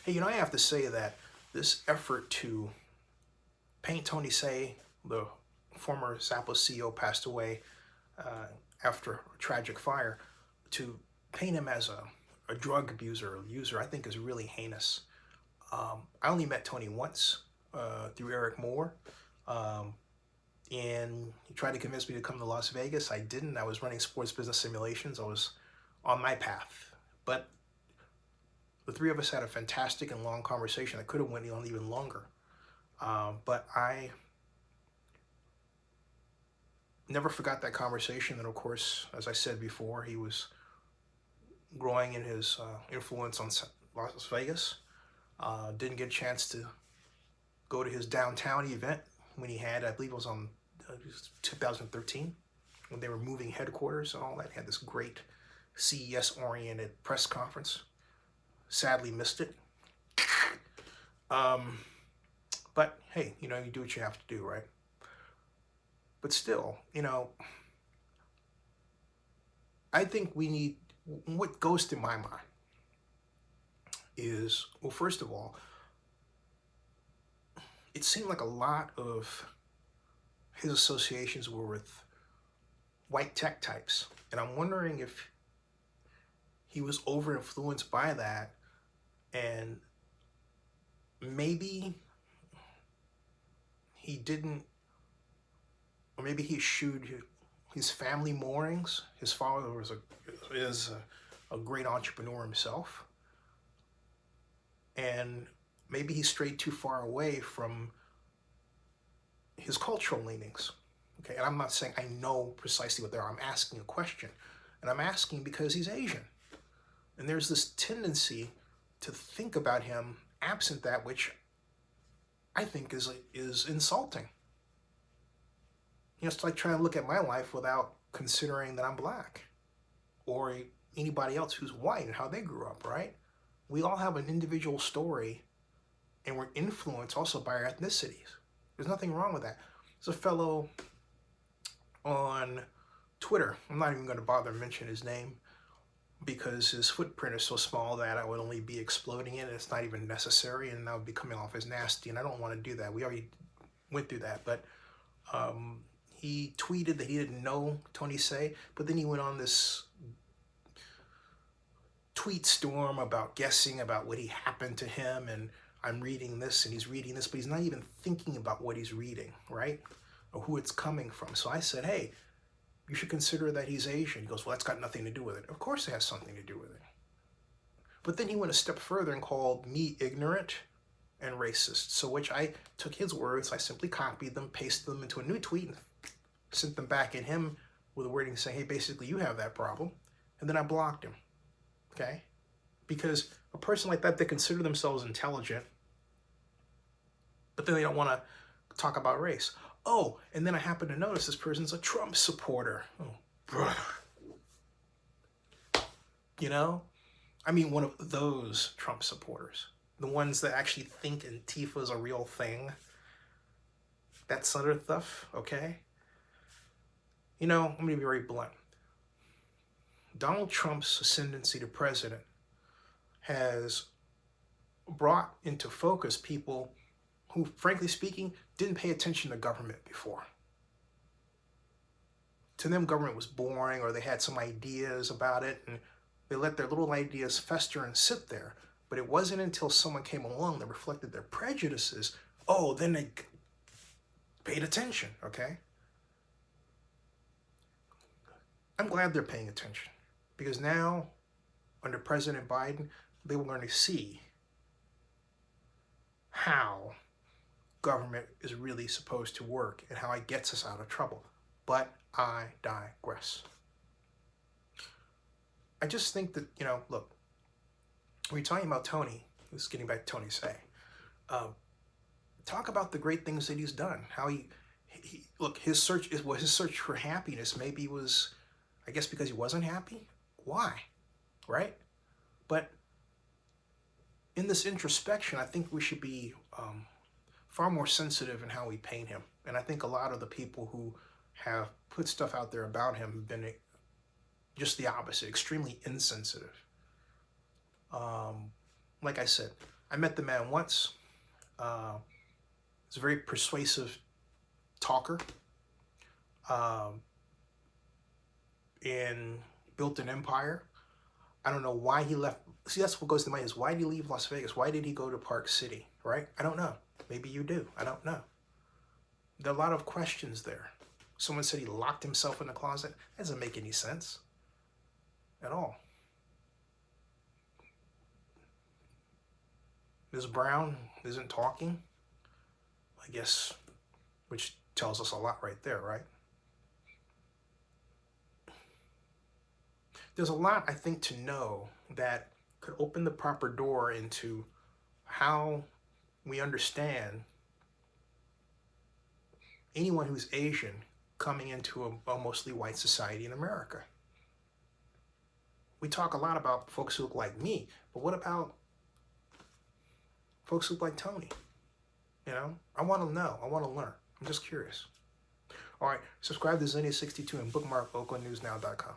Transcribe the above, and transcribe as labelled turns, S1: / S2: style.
S1: Hey, I have to say that this effort to paint Tony Hsieh, the former Zappos CEO, passed away after a tragic fire, to paint him as a drug abuser or user, I think is really heinous. I only met Tony once through Eric Moore, um, and he tried to convince me to come to Las Vegas. I didn't. I was running sports business simulations. I was on my path. But the three of us had a fantastic and long conversation that could have went on even longer. But I never forgot that conversation. And of course, as I said before, he was growing in his influence on Las Vegas. Didn't get a chance to go to his downtown event when he had, I believe it was on 2013, when they were moving headquarters and all that. He had this great CES-oriented press conference. Sadly missed it. But hey, you do what you have to do, right? But still, I think we need, what goes through my mind is, well, first of all, it seemed like a lot of his associations were with white tech types. And I'm wondering if he was over influenced by that, and maybe he didn't, or maybe he eschewed his family moorings. His father is a great entrepreneur himself. And maybe he strayed too far away from his cultural leanings. Okay, and I'm not saying I know precisely what they are. I'm asking a question. And I'm asking because he's Asian. And there's this tendency to think about him absent that, which I think is insulting. It's like trying to look at my life without considering that I'm black or anybody else who's white and how they grew up, right? We all have an individual story, and we're influenced also by our ethnicities. There's nothing wrong with that. There's a fellow on Twitter, I'm not even going to bother to mention his name because his footprint is so small that I would only be exploding it, and it's not even necessary, and I would be coming off as nasty, and I don't want to do that. We already went through that, but he tweeted that he didn't know Tony Hsieh, but then he went on this tweet storm about guessing about what happened to him, and I'm reading this and he's reading this, but he's not even thinking about what he's reading, right? Or who it's coming from. So I said, hey, you should consider that he's Asian. He goes, well, that's got nothing to do with it. Of course it has something to do with it. But then he went a step further and called me ignorant and racist. So which I took his words, I simply copied them, pasted them into a new tweet, and sent them back at him with a wording saying, hey, basically you have that problem. And then I blocked him, okay? Because a person like that, they consider themselves intelligent, but then they don't want to talk about race. Oh, and then I happen to notice this person's a Trump supporter. Oh, brother. I mean, one of those Trump supporters. The ones that actually think Antifa is a real thing. That sort of stuff, okay? I'm going to be very blunt. Donald Trump's ascendancy to president has brought into focus people who, frankly speaking, didn't pay attention to government before. To them, government was boring, or they had some ideas about it, and they let their little ideas fester and sit there. But it wasn't until someone came along that reflected their prejudices, then they paid attention, okay? I'm glad they're paying attention, because now, under President Biden, they will learn to see how government is really supposed to work and how it gets us out of trouble. But I digress. I just think that, look, when you're talking about Tony, this is getting back to Tony Hsieh, talk about the great things that he's done. How he look, his search for happiness maybe was, I guess, because he wasn't happy. Why? Right? But in this introspection, I think we should be far more sensitive in how we paint him. And I think a lot of the people who have put stuff out there about him have been just the opposite, extremely insensitive. Like I said, I met the man once. He's a very persuasive talker. And built an empire. I don't know why he left. See, that's what goes to my mind is, why did he leave Las Vegas? Why did he go to Park City, right? I don't know. Maybe you do. I don't know. There are a lot of questions there. Someone said he locked himself in the closet. That doesn't make any sense at all. Ms. Brown isn't talking, I guess, which tells us a lot right there, right? There's a lot, I think, to know that could open the proper door into how we understand anyone who's Asian coming into a mostly white society in America. We talk a lot about folks who look like me, but what about folks who look like Tony? You know, I want to know. I want to learn. I'm just curious. All right, subscribe to Zennia62 and bookmark localnewsnow.com.